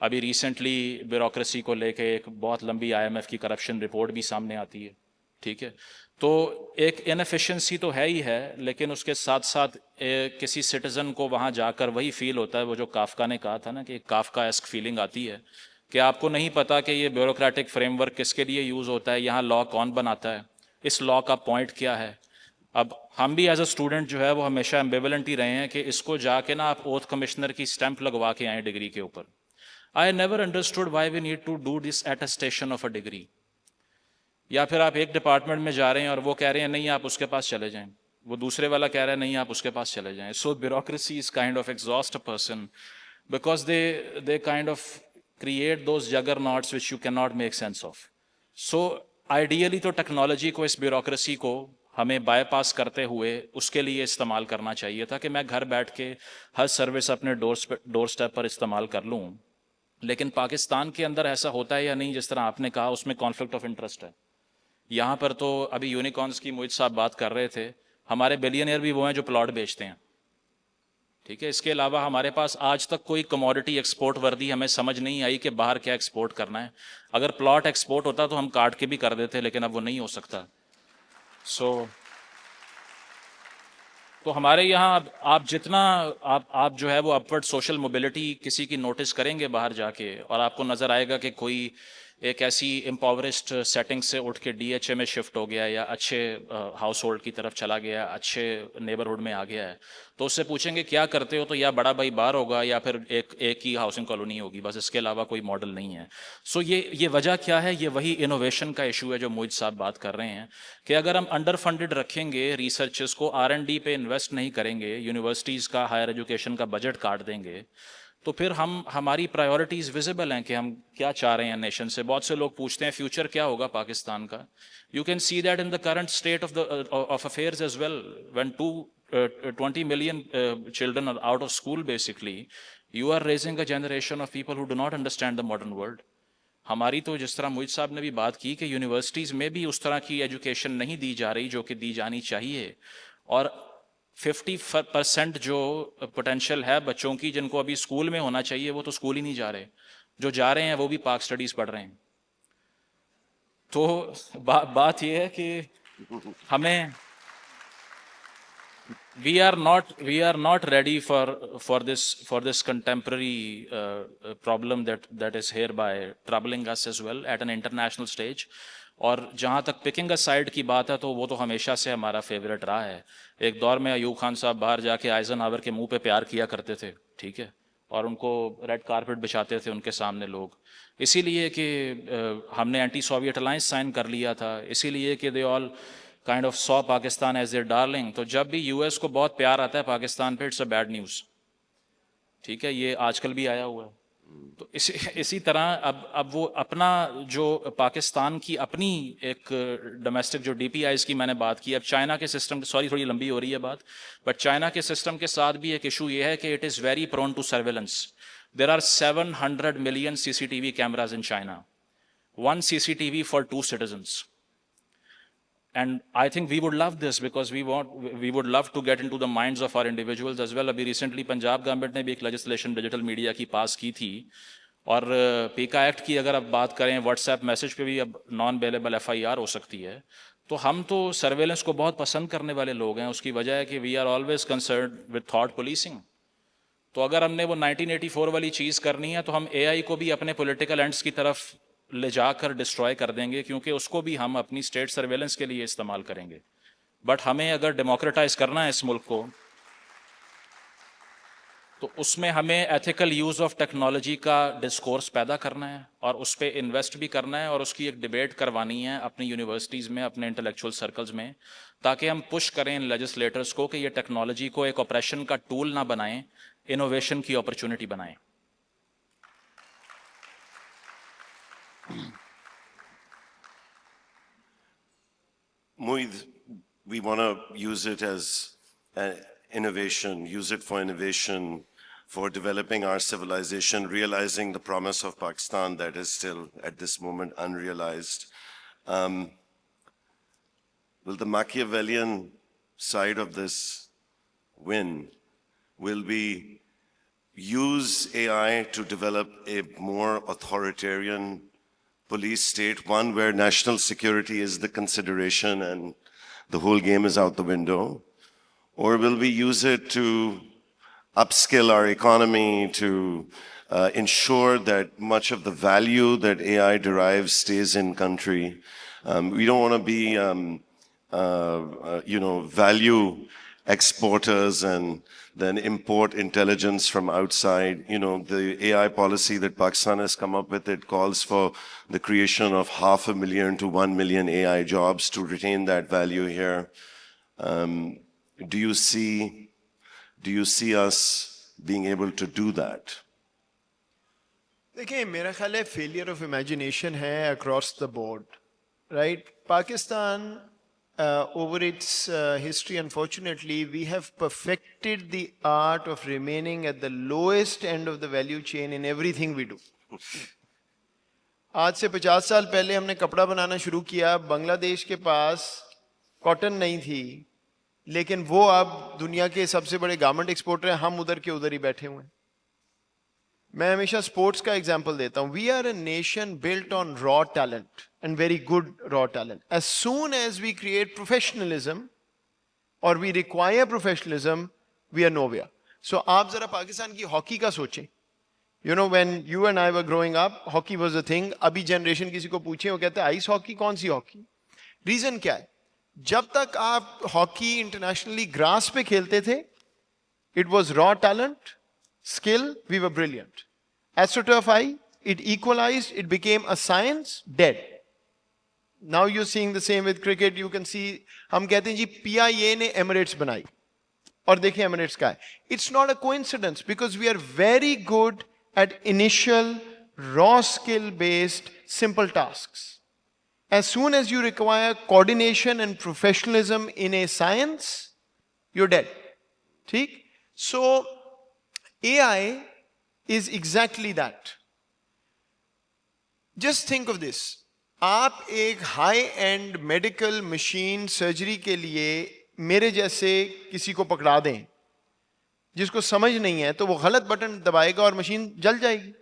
अभी रिसेंटली ब्यूरोक्रेसी को लेके एक बहुत लंबी IMF की करप्शन रिपोर्ट भी सामने आती है. ठीक है, तो एक इनएफिशिएंसी तो है ही है, लेकिन उसके साथ साथ किसी सिटीज़न को वहाँ जाकर वही फील होता है, वो जो काफका ने कहा था ना कि काफकाएस्क फीलिंग आती है कि आपको नहीं पता कि ये ब्यूरोक्रेटिक फ्रेमवर्क किसके लिए यूज़ होता है, यहाँ लॉ कौन बनाता है, इस लॉ का पॉइंट क्या है. अब हम भी एज अ स्टूडेंट जो है वो हमेशा एम्बिवेलेंट ही रहे हैं कि इसको जाके ना आप ओथ कमिश्नर की स्टैंप लगवा के आए डिग्री के ऊपर. I never understood why we need to do this attestation of a degree. या फिर आप एक डिपार्टमेंट में जा रहे हैं और वो कह रहे हैं नहीं आप उसके पास चले जाएं, वो दूसरे वाला कह रहा है नहीं आप उसके पास चले जाएं. So bureaucracy is kind of exhaust a person because they kind of create those juggernauts which you cannot make sense of. So ideally तो टेक्नोलॉजी को, इस ब्यूरोक्रेसी को हमें बाईपास करते हुए उसके लिए इस्तेमाल करना चाहिए था कि मैं घर बैठ के हर सर्विस अपने डोर स्टेप पर इस्तेमाल कर लूँ. लेकिन पाकिस्तान के अंदर ऐसा होता है या नहीं, जिस तरह आपने कहा उसमें कॉन्फ्लिक्ट ऑफ इंटरेस्ट है. यहाँ पर तो अभी यूनिकॉर्न्स की मोहित साहब बात कर रहे थे, हमारे बिलियनियर भी वो हैं जो प्लॉट बेचते हैं. ठीक है, इसके अलावा हमारे पास आज तक कोई कमोडिटी एक्सपोर्ट वर्दी हमें समझ नहीं आई कि बाहर क्या एक्सपोर्ट करना है. अगर प्लॉट एक्सपोर्ट होता तो हम काट के भी कर देते, लेकिन अब वो नहीं हो सकता. तो हमारे यहाँ आप जितना आप जो है वो अपवर्ड सोशल मोबिलिटी किसी की नोटिस करेंगे बाहर जाके, और आपको नज़र आएगा कि कोई एक ऐसी इम्पावरिस्ट सेटिंग से उठ के DHA में शिफ्ट हो गया या अच्छे हाउस होल्ड की तरफ चला गया, अच्छे नेबरहुड में आ गया है, तो उससे पूछेंगे क्या करते हो, तो या बड़ा भाई बाहर होगा या फिर एक ही हाउसिंग कॉलोनी होगी, बस इसके अलावा कोई मॉडल नहीं है. सो ये वजह क्या है, ये वही इनोवेशन का इशू है जो मोहित साहब बात कर रहे हैं कि अगर हम अंडर फंडेड रखेंगे रिसर्चर्स को, R&D पे इन्वेस्ट नहीं करेंगे, यूनिवर्सिटीज़ का हायर एजुकेशन का बजट काट देंगे, तो फिर हमारी प्रायोरिटीज़ विजिबल हैं कि हम क्या चाह रहे हैं नेशन से. बहुत से लोग पूछते हैं फ्यूचर क्या होगा पाकिस्तान का. You can see that in the current state of affairs as well, when 20 million children are out of school basically, you are raising a generation of people who do not understand the modern world. हमारी तो जिस तरह मोहित साहब ने भी बात की कि यूनिवर्सिटीज़ में भी उस तरह की एजुकेशन नहीं दी जा रही जो कि दी जानी चाहिए, और 50% जो पोटेंशियल है बच्चों की जिनको अभी स्कूल में होना चाहिए वो तो स्कूल ही नहीं जा रहे, जो जा रहे हैं वो भी पाक स्टडीज़ पढ़ रहे हैं. तो बात ये है कि हमें we are not ready for this contemporary problem that is hereby troubling us as well at an international stage. और जहाँ तक पिकिंग अ साइड की बात है तो वो तो हमेशा से हमारा फेवरेट रहा है. एक दौर में अयूब खान साहब बाहर जाके आइजनहावर के मुंह पे प्यार किया करते थे, ठीक है, और उनको रेड कारपेट बिछाते थे उनके सामने लोग, इसीलिए कि हमने एंटी सोवियत अलायंस साइन कर लिया था, इसीलिए कि they all kind of saw Pakistan as their darling. तो जब भी US को बहुत प्यार आता है पाकिस्तान पे, इट्स अ बैड न्यूज़. ठीक है, ये आजकल भी आया हुआ है. तो इसी तरह अब वो अपना जो पाकिस्तान की अपनी एक डोमेस्टिक जो DPIs की मैंने बात की, अब चाइना के सिस्टम, सॉरी थोड़ी लंबी हो रही है बात, बट चाइना के सिस्टम के साथ भी एक इशू ये है कि it is very prone to surveillance. There are 700 million CCTV cameras in China, 1 CCTV for 2 citizens. And I think we would love this because we would love to get into the minds of our individuals as well. अभी recently Punjab government ने भी एक legislation digital media की पास की थी, और पीका act की अगर अब बात करें, व्हाट्सएप मैसेज पे भी अब नॉन बेलेबल FIR हो सकती है. तो हम तो सर्वेलेंस को बहुत पसंद करने वाले लोग हैं. उसकी वजह है कि we are always concern with thought policing. तो अगर हमने वो 1984 वाली चीज़ करनी है तो हम AI को भी अपने पॉलिटिकल एंड्स की तरफ ले जाकर डिस्ट्रॉय कर देंगे, क्योंकि उसको भी हम अपनी स्टेट सर्वेलेंस के लिए इस्तेमाल करेंगे. बट हमें अगर डेमोक्रेटाइज करना है इस मुल्क को, तो उसमें हमें एथिकल यूज़ ऑफ टेक्नोलॉजी का डिस्कोर्स पैदा करना है और उस पर इन्वेस्ट भी करना है और उसकी एक डिबेट करवानी है अपनी यूनिवर्सिटीज़ में, अपने इंटेलेक्चुअल सर्कल्स में, ताकि हम पुश करें इन लेजिस्लेटर्स को कि ये टेक्नोलॉजी को एक ऑपरेशन का टूल ना बनाएं, इनोवेशन की अपॉर्चुनिटी बनाएं. Moeed, we want to use it as innovation, use it for innovation, for developing our civilization, realizing the promise of Pakistan that is still at this moment unrealized. Will the Machiavellian side of this win? Will we use AI to develop a more authoritarian police state, one where national security is the consideration and the whole game is out the window? Or will we use it to upskill our economy, to ensure that much of the value that AI derives stays in country? We don't want to be, value exporters and then import intelligence from outside. The AI policy that Pakistan has come up with, it calls for the creation of 500,000 to 1 million AI jobs to retain that value here. Do you see us being able to do that? देखिए, मेरा ख्याल है failure of imagination है across the board, right? Pakistan over its history, unfortunately, we have perfected the art of remaining at the lowest end of the value chain in everything we do. आज से 50 साल पहले हमने कपड़ा बनाना शुरू किया. बांग्लादेश के पास कॉटन नहीं थी, लेकिन वो अब दुनिया के सबसे बड़े गारमेंट एक्सपोर्टर हैं. हम उधर के उधर ही बैठे हुए हैं. मैं हमेशा स्पोर्ट्स का एग्जांपल देता हूं. We are a nation built on raw talent and very good raw talent. As soon as we create professionalism or we require professionalism, we are nowhere. So आप जरा पाकिस्तान की हॉकी का सोचें. When you and I were growing up, hockey was a thing. अभी generation किसी को पूछे, वो कहते हैं आइस हॉकी. कौन सी हॉकी? रीजन क्या है? जब तक आप हॉकी इंटरनेशनली ग्रास पे खेलते थे, it was raw talent, skill, we were brilliant. AstroTurf, it equalized, it became a science, dead. Now you're seeing the same with cricket. You can see, हम कहते हैं जी PIA ने Emirates बनाई, और देखिए Emirates का है. It's not a coincidence because we are very good at initial raw skill based simple tasks. As soon as you require coordination and professionalism in a science, you're dead. ठीक? So AI is exactly that. Just think of this. आप एक high and medical machine surgery के लिए मेरे जैसे किसी को पकड़ा दें जिसको समझ नहीं है, तो वो गलत बटन दबाएगा और मशीन जल जाएगी.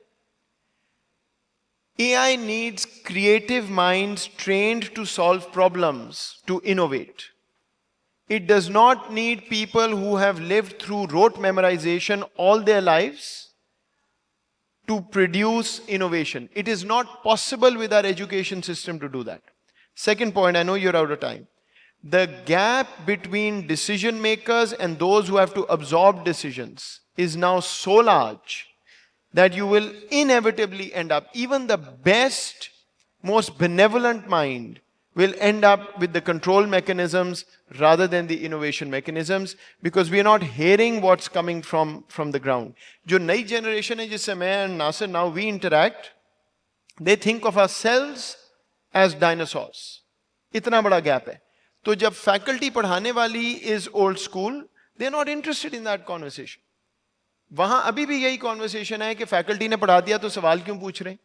AI needs creative minds trained to solve problems, to innovate. It does not need people who have lived through rote memorization all their lives to produce innovation. It is not possible with our education system to do that. Second point, I know you're out of time. The gap between decision makers and those who have to absorb decisions is now so large that you will inevitably end up, even the best, most benevolent mind will end up with the control mechanisms rather than the innovation mechanisms, because we are not hearing what's coming from the ground. जो नई generation है जिससे मैं and Nasir now we interact, they think of ourselves as dinosaurs. इतना बड़ा gap है. तो जब faculty पढ़ाने वाली is old school, they are not interested in that conversation. वहां अभी भी यही conversation है कि faculty ने पढ़ा दिया तो सवाल क्यों पूछ रहे हैं?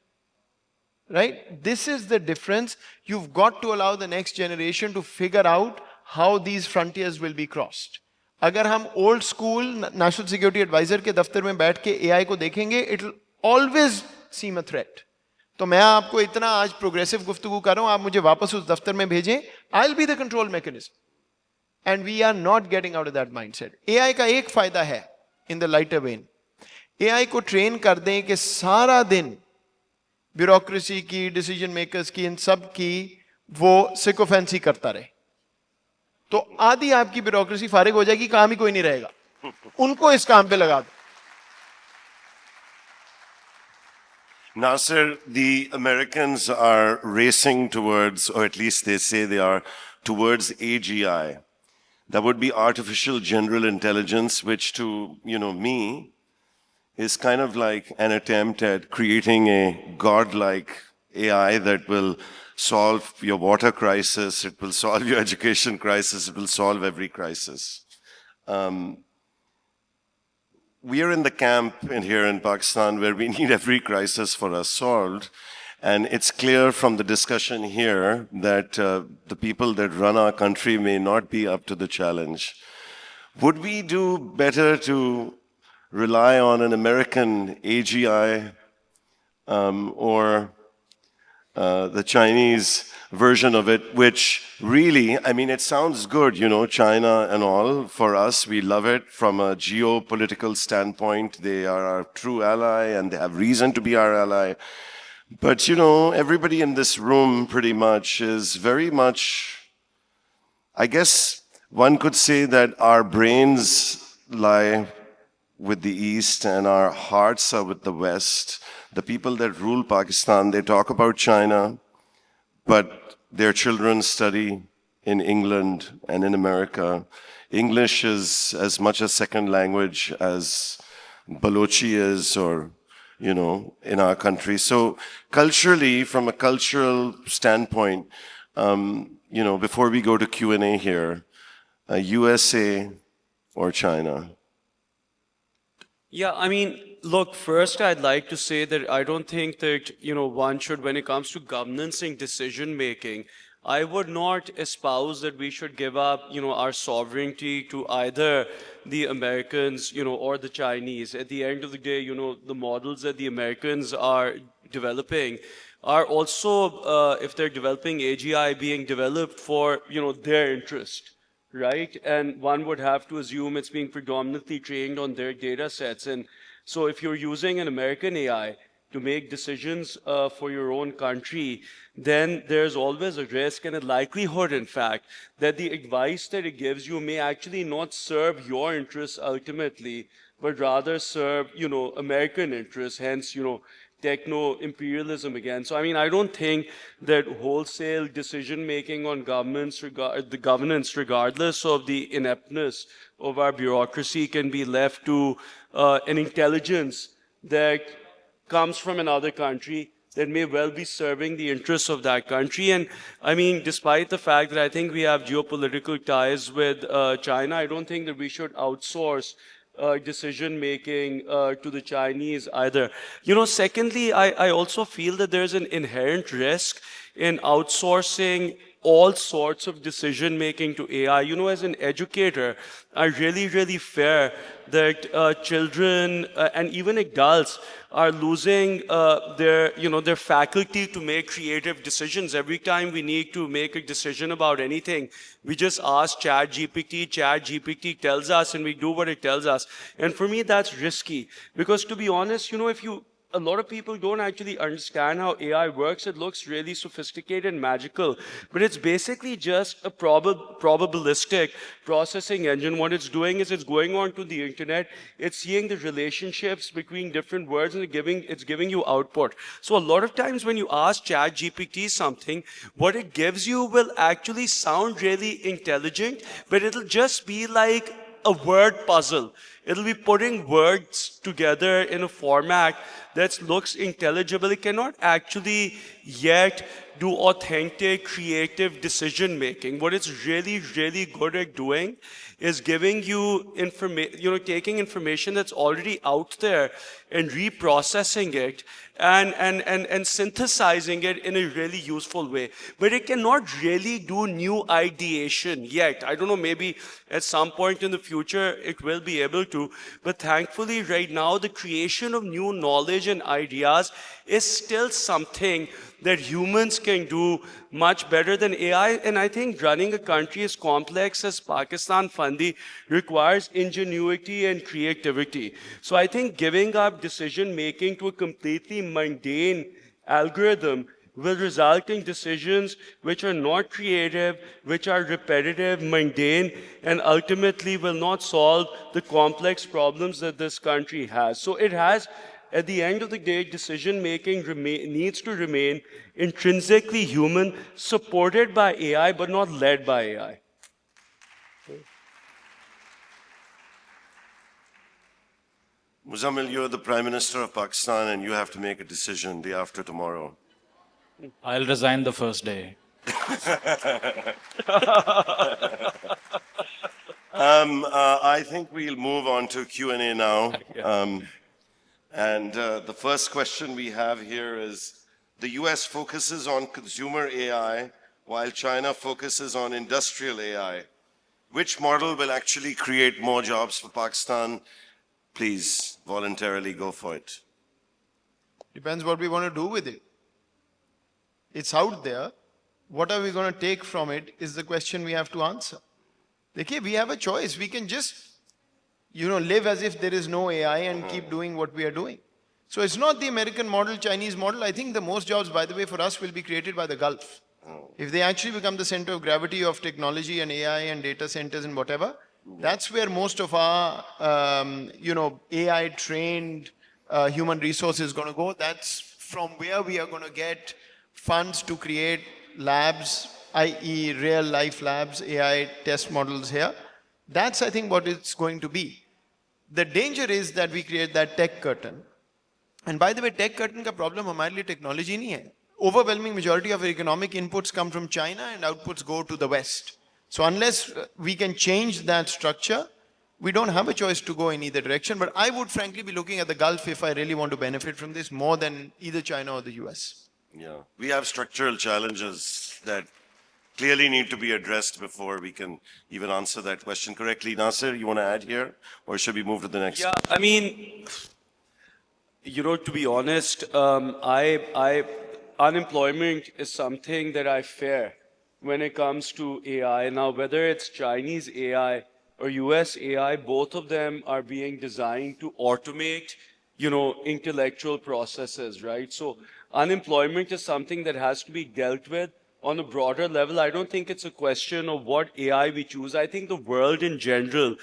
right? This is the difference. You've got to allow the next generation to figure out how these frontiers will be crossed. अगर हम old school national security advisor के दफ्तर में बैठ के AI को देखेंगे, it will always seem a threat. तो मैं आपको इतना आज प्रोग्रेसिव गुफ्तगू कर रहा हूं, आप मुझे वापस उस दफ्तर में भेजें, I'll be the control mechanism. And we are not getting out of that mindset. AI का एक फायदा है, in the lighter vein. AI को ट्रेन कर दें कि सारा दिन ब्यूरोक्रेसी की, डिसीजन मेकर्स की, इन सब की वो सिकोफेंसी करता रहे, तो आधी आपकी ब्यूरोक्रेसी फारिग हो जाएगी, काम ही कोई नहीं रहेगा. उनको इस काम पे लगा दो. Nasser, the Americans are racing towards, or at least they say they are, towards AGI. That would be artificial general intelligence, which to, me, is kind of like an attempt at creating a godlike AI that will solve your water crisis, it will solve your education crisis, it will solve every crisis. We are in the camp here in Pakistan where we need every crisis for us solved. And it's clear from the discussion here that the people that run our country may not be up to the challenge. Would we do better to rely on an American AGI or the Chinese version of it, which really, it sounds good, China and all. For us, we love it from a geopolitical standpoint. They are our true ally and they have reason to be our ally. But, everybody in this room pretty much is very much, I guess one could say that our brains lie with the East and our hearts are with the West. The people that rule Pakistan, they talk about China, but their children study in England and in America. English is as much a second language as Balochi is, or, in our country. So culturally, from a cultural standpoint, before we go to Q&A here, USA or China? Yeah, look, first I'd like to say that I don't think that, one should, when it comes to governance and decision making, I would not espouse that we should give up, our sovereignty to either the Americans, or the Chinese. At the end of the day, the models that the Americans are developing are also, if they're developing AGI, being developed for, their interest. Right? And one would have to assume it's being predominantly trained on their data sets. And so if you're using an American AI to make decisions for your own country, then there's always a risk and a likelihood, in fact, that the advice that it gives you may actually not serve your interests ultimately, but rather serve, American interests, hence, techno-imperialism again. So, I don't think that wholesale decision-making on the governance, regardless of the ineptness of our bureaucracy, can be left to an intelligence that comes from another country that may well be serving the interests of that country. And, despite the fact that I think we have geopolitical ties with China, I don't think that we should outsource decision-making to the Chinese either. Secondly, I also feel that there's an inherent risk in outsourcing all sorts of decision-making to AI. As an educator, I really fear that children and even adults are losing their faculty to make creative decisions. Every time we need to make a decision about anything, we just ask ChatGPT. ChatGPT tells us and we do what it tells us. And for me, that's risky because, to be honest, a lot of people don't actually understand how AI works. It looks really sophisticated and magical, but it's basically just a probabilistic processing engine. What it's doing is it's going onto the internet, it's seeing the relationships between different words, and it's giving you output. So a lot of times when you ask ChatGPT something, what it gives you will actually sound really intelligent, but it'll just be like a word puzzle. It'll be putting words together in a format that looks intelligible. It cannot actually yet do authentic, creative decision making. What it's really good at doing is giving you taking information that's already out there and reprocessing it and synthesizing it in a really useful way. But it cannot really do new ideation yet. I don't know, maybe at some point in the future it will be able to. But thankfully, right now, the creation of new knowledge and ideas is still something that humans can do much better than AI. And I think running a country as complex as Pakistan, Fandi, requires ingenuity and creativity. So I think giving up decision making to a completely mundane algorithm will result in decisions which are not creative, which are repetitive, mundane, and ultimately will not solve the complex problems that this country has. So it has, at the end of the day, decision-making needs to remain intrinsically human, supported by AI, but not led by AI. Muzammil, you're the Prime Minister of Pakistan and you have to make a decision day after tomorrow. I'll resign the first day. I think we'll move on to Q&A now. The first question we have here is, the US focuses on consumer AI while China focuses on industrial AI. Which model will actually create more jobs for Pakistan? Please voluntarily go for it. Depends what we want to do with it. It's out there. What are we going to take from it is the question we have to answer. Okay, we have a choice. We can just, live as if there is no AI and keep doing what we are doing. So it's not the American model, Chinese model. I think the most jobs, by the way, for us will be created by the Gulf. If they actually become the center of gravity of technology and AI and data centers and whatever, that's where most of our, AI-trained human resource is going to go. That's from where we are going to get funds to create labs, i.e. real-life labs, AI test models here. That's, I think, what it's going to be. The danger is that we create that tech curtain. And by the way, tech curtain का problem हमारे लिए technology नहीं है. Overwhelming majority of economic inputs come from China and outputs go to the West. So unless we can change that structure, we don't have a choice to go in either direction. But I would frankly be looking at the Gulf if I really want to benefit from this more than either China or the US. Yeah, we have structural challenges that clearly need to be addressed before we can even answer that question correctly. Nasir, you want to add here, or should we move to the next? Yeah, I mean, to be honest, unemployment is something that I fear when it comes to AI. Now, whether it's Chinese AI or US AI, both of them are being designed to automate, intellectual processes, right? So unemployment is something that has to be dealt with on a broader level. I don't think it's a question of what AI we choose. I think the world in general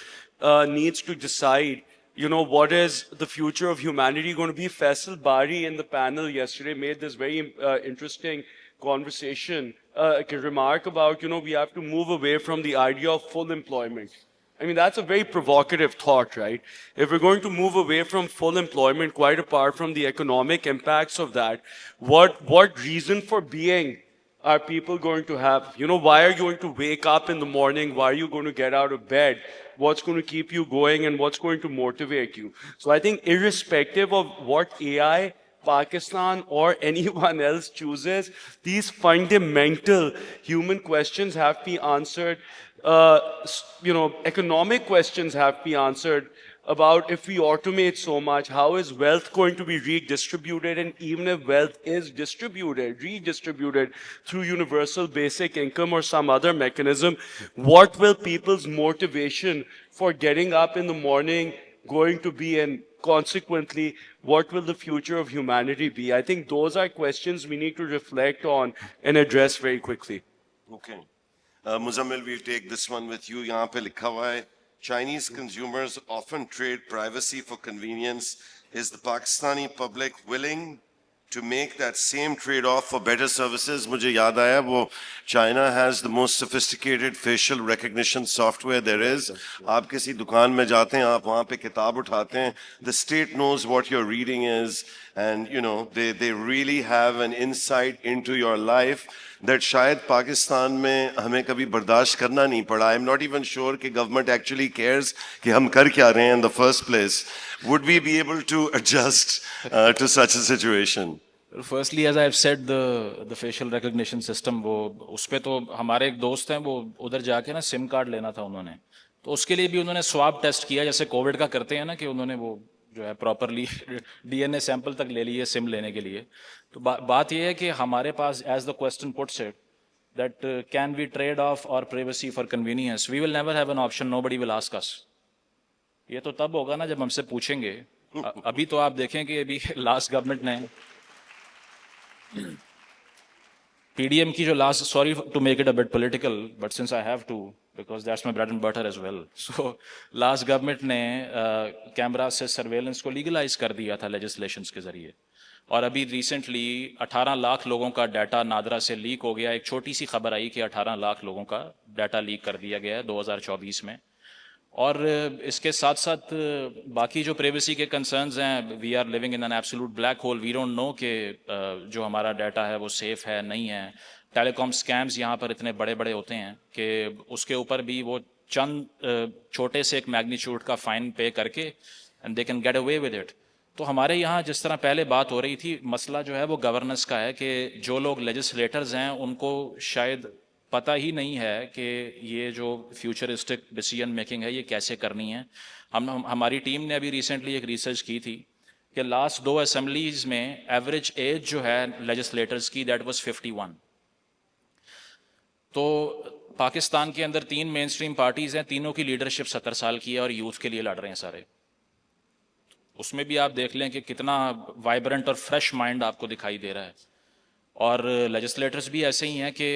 needs to decide, what is the future of humanity going to be. Faisal Bari in the panel yesterday made this very interesting conversation, a remark about, we have to move away from the idea of full employment. I mean, that's a very provocative thought, right? If we're going to move away from full employment, quite apart from the economic impacts of that, what reason for being are people going to have? Why are you going to wake up in the morning? Why are you going to get out of bed? What's going to keep you going and what's going to motivate you? So I think irrespective of what AI, Pakistan or anyone else chooses, these fundamental human questions have to be answered. Economic questions have to be answered about, if we automate so much, how is wealth going to be redistributed? And even if wealth is redistributed through universal basic income or some other mechanism, what will people's motivation for getting up in the morning going to be? And consequently, what will the future of humanity be? I think those are questions we need to reflect on and address very quickly. Okay. Muzammil, we'll take this one with you. Yahan pe likha hua hai, Chinese consumers often trade privacy for convenience. Is the Pakistani public willing to make that same trade-off for better services? Mujhe yaad aaya, wo China has the most sophisticated facial recognition software there is. Aap kisi dukaan mein jaate hain, aap wahan pe kitab uthate hain. The state knows what your reading is, and they really have an insight into your life. that शायद पाकिस्तान में हमें कभी बर्दाश्त करना नहीं पड़ा. I'm not even sure कि government actually cares कि हम कर क्या रहे हैं in the first place. Would we be able to adjust to such a situation? Firstly, as I've said, the facial recognition system, वो उस पे तो हमारे एक दोस्त हैं, वो उधर जाके ना सिम कार्ड लेना था उन्होंने, तो उसके लिए भी उन्होंने स्वाब टेस्ट किया, जैसे कोविड का करते हैं ना, कि उन्होंने वो जो है प्रॉपरली डीएनए सैंपल तक ले लिए सिम लेने के लिए. तो बात ये है कि हमारे पास, as the question puts it, that can we trade off our privacy for convenience? We will never have an option. Nobody will ask us. ये तो तब होगा ना जब हमसे पूछेंगे. अभी तो आप देखें कि अभी लास्ट गवर्नमेंट ने पीडीएम की जो last, sorry to make it a bit political, but since I have to because that's my bread and butter as well. So last government ने कैमरा से सर्वेलेंस को लीगलाइज कर दिया था लेजिस्लेशंस के जरिए. और अभी रिसेंटली 18 लाख लोगों का डाटा नादरा से लीक हो गया. एक छोटी सी खबर आई कि 18 लाख लोगों का डाटा लीक कर दिया गया है 2024 में. और इसके साथ साथ बाकी जो प्राइवेसी के कंसर्न्स हैं, we are living in an absolute black hole. We don't know कि जो हमारा डाटा है वो सेफ है नहीं है. टेलीकॉम स्कैम्स यहाँ पर इतने बड़े बड़े होते हैं कि उसके ऊपर भी वो चंद छोटे से एक मैग्नीट्यूड का फाइन पे करके and they can get away with it. तो हमारे यहाँ जिस तरह पहले बात हो रही थी, मसला जो है वो गवर्नेंस का है कि जो लोग लेजिस्लेटर्स हैं उनको शायद पता ही नहीं है कि ये जो फ्यूचरिस्टिक डिसीजन मेकिंग है ये कैसे करनी है. हमारी टीम ने अभी रिसेंटली एक रिसर्च की थी कि लास्ट 2 असेंबलीज में एवरेज एज जो है लेजिस्लेटर्स की, दैट वाज 51. तो पाकिस्तान के अंदर 3 मेन स्ट्रीम पार्टीज हैं, तीनों की लीडरशिप 70 साल की है और यूथ के लिए लड़ रहे हैं सारे. उसमें भी आप देख लें कि कितना वाइब्रेंट और फ्रेश माइंड आपको दिखाई दे रहा है. और लेजिस्लेटर्स भी ऐसे ही हैं कि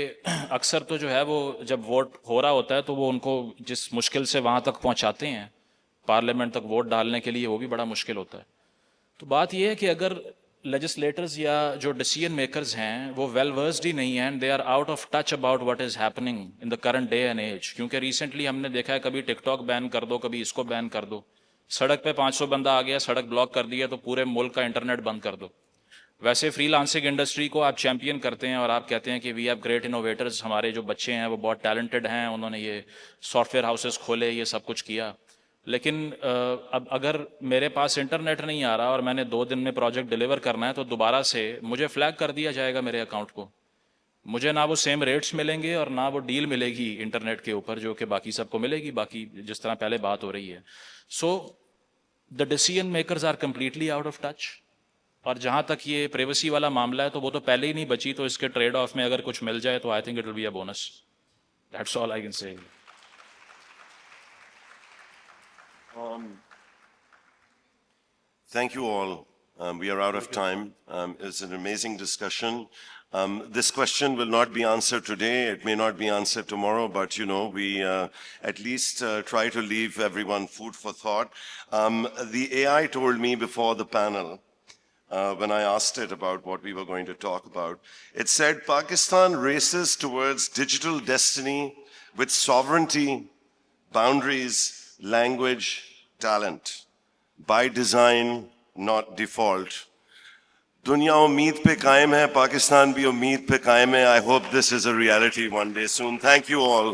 अक्सर तो जो है वो जब वोट हो रहा होता है तो वो उनको जिस मुश्किल से वहाँ तक पहुँचाते हैं पार्लियामेंट तक वोट डालने के लिए, वो भी बड़ा मुश्किल होता है. तो बात ये है कि अगर लेजिस्लेटर्स या जो डिसीजन मेकर्स हैं वो वेल वर्स्ड ही नहीं हैं, they are out of touch about what is happening in the current day and age. क्योंकि रिसेंटली हमने देखा है, कभी टिकटॉक बैन कर दो, कभी इसको बैन कर दो. सड़क पे 500 बंदा आ गया, सड़क ब्लॉक कर दिया तो पूरे मुल्क का इंटरनेट बंद कर दो. वैसे फ्रीलांसिंग इंडस्ट्री को आप चैंपियन करते हैं और आप कहते हैं कि वी हैव ग्रेट इनोवेटर्स, हमारे जो बच्चे हैं वो बहुत टैलेंटेड हैं, उन्होंने ये सॉफ्टवेयर हाउसेस खोले, ये सब कुछ किया. लेकिन अब अगर मेरे पास इंटरनेट नहीं आ रहा और मैंने 2 दिन में प्रोजेक्ट डिलीवर करना है तो दोबारा से मुझे फ्लैग कर दिया जाएगा मेरे अकाउंट को. मुझे ना वो सेम रेट्स मिलेंगे और ना वो डील मिलेगी इंटरनेट के ऊपर जो कि बाकी सबको मिलेगी, बाकी जिस तरह पहले बात हो रही है. So the decision makers are completely out of touch. और जहाँ तक ये प्राइवेसी वाला मामला है तो वो तो पहले ही नहीं बची, तो इसके ट्रेड ऑफ में अगर कुछ मिल जाए तो I think it will be a bonus. That's all I can say. Thank you all. We are out of time. It's an amazing discussion. This question will not be answered today. It may not be answered tomorrow, but you know, we at least try to leave everyone food for thought. The AI told me before the panel, when I asked it about what we were going to talk about, it said Pakistan races towards digital destiny with sovereignty, boundaries, language, talent. By design, not default. दुनिया उम्मीद पे कायम है, पाकिस्तान भी उम्मीद पे कायम है. I hope this is a reality one day soon. Thank you all.